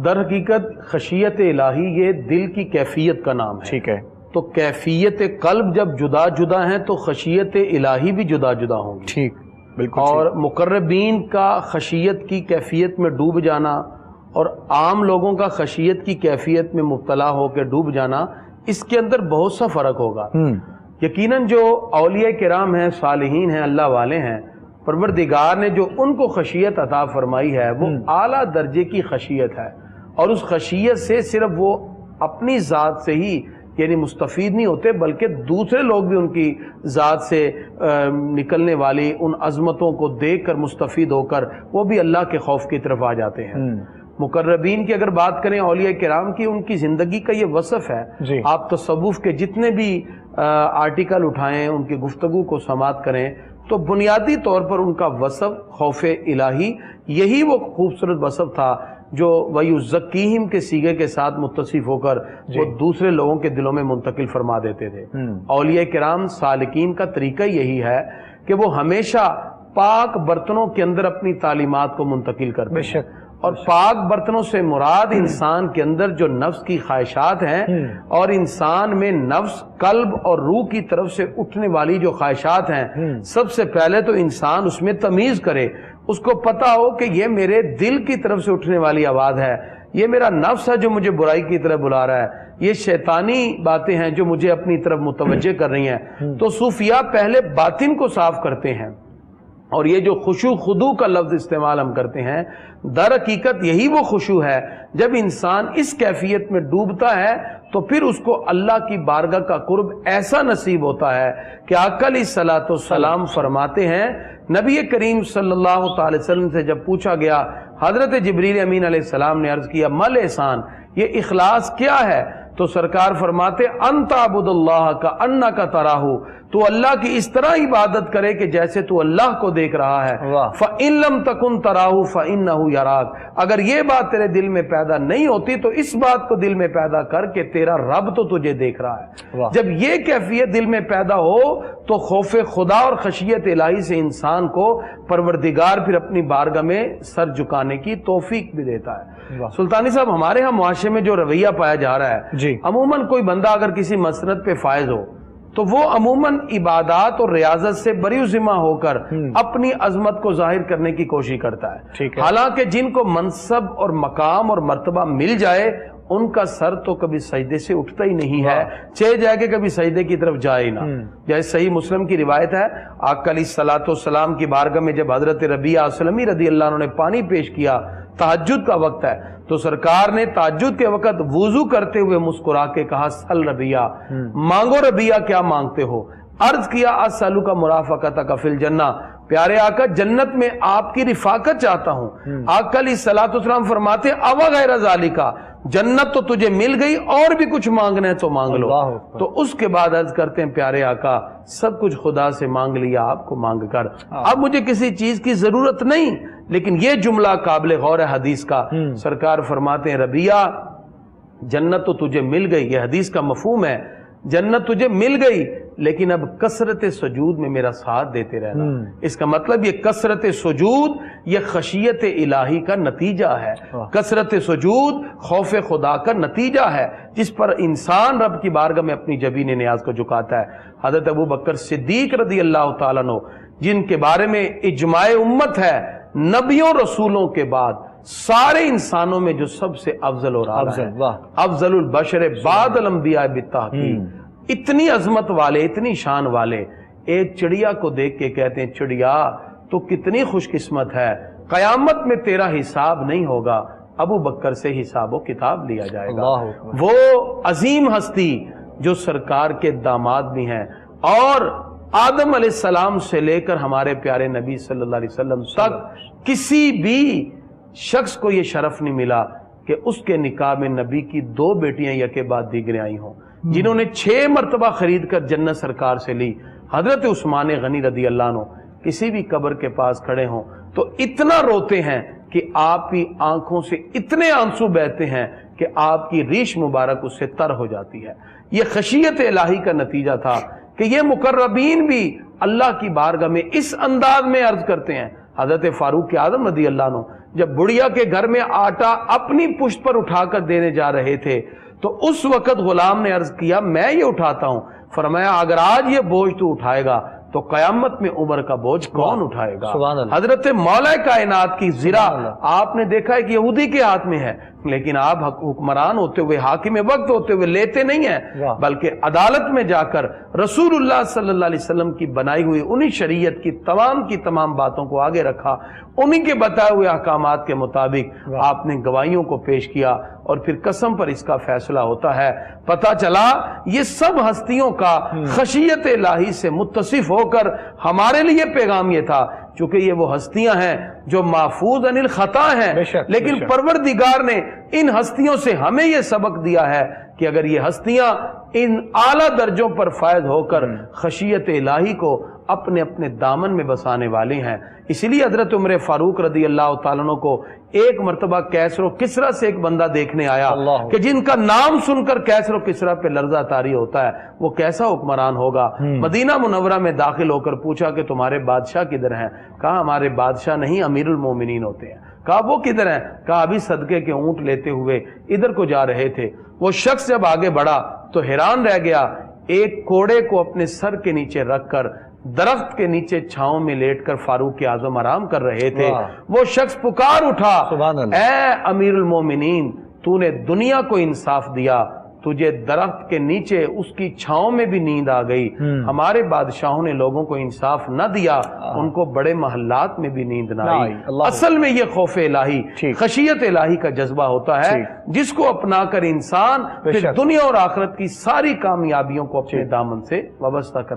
در حقیقت خشیت الہی یہ دل کی کیفیت کا نام ہے. ٹھیک ہے. تو کیفیت قلب جب جدا جدا ہیں تو خشیت الہی بھی جدا جدا ہوں گی. ٹھیک، بالکل. اور مقربین کا خشیت کی کیفیت میں ڈوب جانا اور عام لوگوں کا خشیت کی کیفیت میں مبتلا ہو کے ڈوب جانا، اس کے اندر بہت سا فرق ہوگا. یقیناً جو اولیاء کرام ہیں، صالحین ہیں، اللہ والے ہیں، پروردگار نے جو ان کو خشیت عطا فرمائی ہے وہ اعلیٰ درجے کی خشیت ہے، اور اس خشیت سے صرف وہ اپنی ذات سے ہی یعنی مستفید نہیں ہوتے، بلکہ دوسرے لوگ بھی ان کی ذات سے نکلنے والی ان عظمتوں کو دیکھ کر مستفید ہو کر وہ بھی اللہ کے خوف کی طرف آ جاتے ہیں. مقربین کی اگر بات کریں، اولیاء کرام کی، ان کی زندگی کا یہ وصف ہے. آپ تصوف کے جتنے بھی آرٹیکل اٹھائیں، ان کی گفتگو کو سماعت کریں، تو بنیادی طور پر ان کا وصف خوف الہی، یہی وہ خوبصورت وصف تھا جو وَيُزَكِّيهِمْ کے صیغے کے ساتھ متصف ہو کر وہ دوسرے لوگوں کے دلوں میں منتقل فرما دیتے تھے. اولیاء کرام سالکین کا طریقہ یہی ہے کہ وہ ہمیشہ پاک برتنوں کے اندر اپنی تعلیمات کو منتقل کرتے ہیں. بے شک. اور پاک برتنوں سے مراد انسان کے اندر جو نفس کی خواہشات ہیں، اور انسان میں نفس، قلب اور روح کی طرف سے اٹھنے والی جو خواہشات ہیں، سب سے پہلے تو انسان اس میں تمیز کرے، اس کو پتا ہو کہ یہ میرے دل کی طرف سے اٹھنے والی آواز ہے، یہ میرا نفس ہے جو مجھے برائی کی طرف بلا رہا ہے، یہ شیطانی باتیں ہیں جو مجھے اپنی طرف متوجہ کر رہی ہیں. تو صوفیاء پہلے باطن کو صاف کرتے ہیں، اور یہ جو خشوع خضوع کا لفظ استعمال ہم کرتے ہیں، در حقیقت یہی وہ خشوع ہے جب انسان اس کیفیت میں ڈوبتا ہے تو پھر اس کو اللہ کی بارگاہ کا قرب ایسا نصیب ہوتا ہے کہ آقا علیہ الصلوۃ والسلام فرماتے ہیں، نبی کریم صلی اللہ تعالی وسلم سے جب پوچھا گیا، حضرت جبریل امین علیہ السلام نے عرض کیا مل احسان، یہ اخلاص کیا ہے؟ تو سرکار فرماتے ان تعبد اللہ کا انک تراہ، تو اللہ کی اس طرح عبادت کرے کہ جیسے تو اللہ کو دیکھ رہا ہے. فَإِن لَمْ تَكُنْ تَرَاهُ فَإِنَّهُ يَرَاكَ، اگر یہ بات تیرے دل میں پیدا نہیں ہوتی تو اس بات کو دل میں پیدا کر کہ تیرا رب تو تجھے دیکھ رہا ہے. جب یہ کیفیت دل میں پیدا ہو تو خوف خدا اور خشیت الہی سے انسان کو پروردگار پھر اپنی بارگاہ میں سر جھکانے کی توفیق بھی دیتا ہے. سلطانی صاحب، ہمارے ہاں معاشرے میں جو رویہ پایا جا رہا ہے، عموماً کوئی بندہ اگر کسی مسند پہ فائز ہو تو وہ عموماً عبادات اور ریاضت سے بری ذمہ ہو کر اپنی عظمت کو ظاہر کرنے کی کوشش کرتا ہے. حالانکہ جن کو منصب اور مقام اور مرتبہ مل جائے ان کا سر تو کبھی سجدے سے اٹھتا ہی نہیں ہے، چہ جائے کہ کبھی سجدے کی طرف جائے ہی نہ. جیسے صحیح مسلم کی روایت ہے، آقا علیہ الصلوۃ والسلام کی بارگاہ میں جب حضرت ربیعہ اسلمی رضی اللہ عنہ نے پانی پیش کیا، تہجد کا وقت ہے، تو سرکار نے تہجد کے وقت وضو کرتے ہوئے مسکرا کے کہا سل ربیعہ، مانگو ربیعہ، کیا مانگتے ہو؟ عرض کیا اسألک مرافقتک فی الجنہ، پیارے آقا جنت میں آپ کی رفاقت چاہتا ہوں. آقا علیہ الصلوۃ والسلام فرماتے اوا غیر ذالک، جنت تو تجھے مل گئی، اور بھی کچھ مانگنا ہے تو مانگ لو. تو اس کے بعد عرض کرتے ہیں پیارے آقا سب کچھ خدا سے مانگ لیا آپ کو مانگ کر، اب مجھے کسی چیز کی ضرورت نہیں. لیکن یہ جملہ قابل غور ہے حدیث کا. سرکار فرماتے ہیں ربیعہ جنت تو تجھے مل گئی، یہ حدیث کا مفہوم ہے، جنت تجھے مل گئی، لیکن اب کثرت سجود میں میرا ساتھ دیتے رہنا. اس کا مطلب یہ کثرت سجود یہ خشیت الہی کا نتیجہ ہے. کثرت سجود خوف خدا کا نتیجہ ہے جس پر انسان رب کی بارگاہ میں اپنی جبین نیاز کو جھکاتا ہے. حضرت ابو بکر صدیق رضی اللہ تعالیٰ عنہ، جن کے بارے میں اجماع امت ہے نبیوں رسولوں کے بعد سارے انسانوں میں جو سب سے افضل اور اعلیٰ ہے، افضل البشر بعد الانبیاء بالتحقیق، اتنی عظمت والے، اتنی شان والے، ایک چڑیا کو دیکھ کے کہتے ہیں چڑیا تو کتنی خوش قسمت ہے، قیامت میں تیرا حساب نہیں ہوگا، ابو بکر سے حساب و کتاب لیا جائے گا. وہ عظیم ہستی جو سرکار کے داماد بھی ہیں، اور آدم علیہ السلام سے لے کر ہمارے پیارے نبی صلی اللہ علیہ وسلم تک کسی بھی شخص کو یہ شرف نہیں ملا کہ اس کے نکاح میں نبی کی 2 بیٹیاں یکے بعد دیگریں آئی ہوں، جنہوں نے 6 مرتبہ خرید کر جنت سرکار سے لی. حضرت عثمان غنی رضی اللہ عنہ کسی بھی قبر کے پاس کھڑے ہوں تو اتنا روتے ہیں کہ آپ کی آنکھوں سے اتنے آنسو بہتے ہیں کہ آپ کی ریش مبارک اس سے تر ہو جاتی ہے. یہ خشیت الہی کا نتیجہ تھا کہ یہ مقربین بھی اللہ کی بارگاہ میں اس انداز میں عرض کرتے ہیں. حضرت فاروق اعظم رضی اللہ عنہ جب بڑھیا کے گھر میں آٹا اپنی پشت پر اٹھا کر دینے جا رہے تھے تو اس وقت غلام نے عرض کیا میں یہ اٹھاتا ہوں. فرمایا اگر آج یہ بوجھ تو اٹھائے گا تو قیامت میں عمر کا بوجھ کون اٹھائے گا. حضرت مولا کائنات کی زرہ آپ نے دیکھا ہے کہ یہودی کے ہاتھ میں ہے، لیکن آپ حکمران ہوتے ہوئے، حاکم وقت ہوتے ہوئے لیتے نہیں ہیں، بلکہ عدالت میں جا کر رسول اللہ صلی اللہ علیہ وسلم کی بنائی ہوئی انہی شریعت کی تمام باتوں کو آگے رکھا، انہی کے بتائے ہوئے احکامات کے مطابق آپ نے گواہیوں کو پیش کیا اور پھر قسم پر اس کا فیصلہ ہوتا ہے. پتہ چلا یہ سب ہستیوں کا خشیت الہی سے متصف ہو کر ہمارے لیے پیغام یہ تھا، چونکہ یہ وہ ہستیاں ہیں جو محفوظ عن الخطا ہیں، لیکن پروردگار نے ان ہستیوں سے ہمیں یہ سبق دیا ہے کہ اگر یہ ہستیاں ان اعلیٰ درجوں پر فائز ہو کر خشیت الہی کو اپنے اپنے دامن میں بسانے والے ہیں. اسی لیے حضرت عمر فاروق رضی اللہ تعالیٰ عنہ کو ایک مرتبہ کیسر و کسریٰ سے ایک بندہ دیکھنے آیا کہ جن کا نام سن کر کیسر و کسریٰ پہ لرزہ طاری ہوتا ہے، وہ کیسا حکمران ہوگا. مدینہ منورہ میں داخل ہو کر پوچھا کہ تمہارے بادشاہ کدھر ہیں؟ کہا ہمارے بادشاہ نہیں، امیر المومنین ہوتے ہیں. کہا وہ کدھر ہیں؟ کہا ابھی صدقے کے اونٹ لیتے ہوئے ادھر کو جا رہے تھے. وہ شخص جب آگے بڑھا تو حیران رہ گیا. ایک کوڑے کو اپنے سر کے نیچے رکھ کر درخت کے نیچے چھاؤں میں لیٹ کر فاروق اعظم آرام کر رہے تھے. وہ شخص پکار اٹھا، اے امیر المومنین، تو نے دنیا کو انصاف دیا، تجھے درخت کے نیچے اس کی چھاؤں میں بھی نیند آ گئی. ہمارے بادشاہوں نے لوگوں کو انصاف نہ دیا، ان کو بڑے محلات میں بھی نیند نہ آئی. اصل میں یہ خوف الہی، خشیت الہی کا جذبہ ہوتا ہے جس کو اپنا کر انسان پھر دنیا اور آخرت کی ساری کامیابیوں کو اپنے دامن سے وابستہ کرنے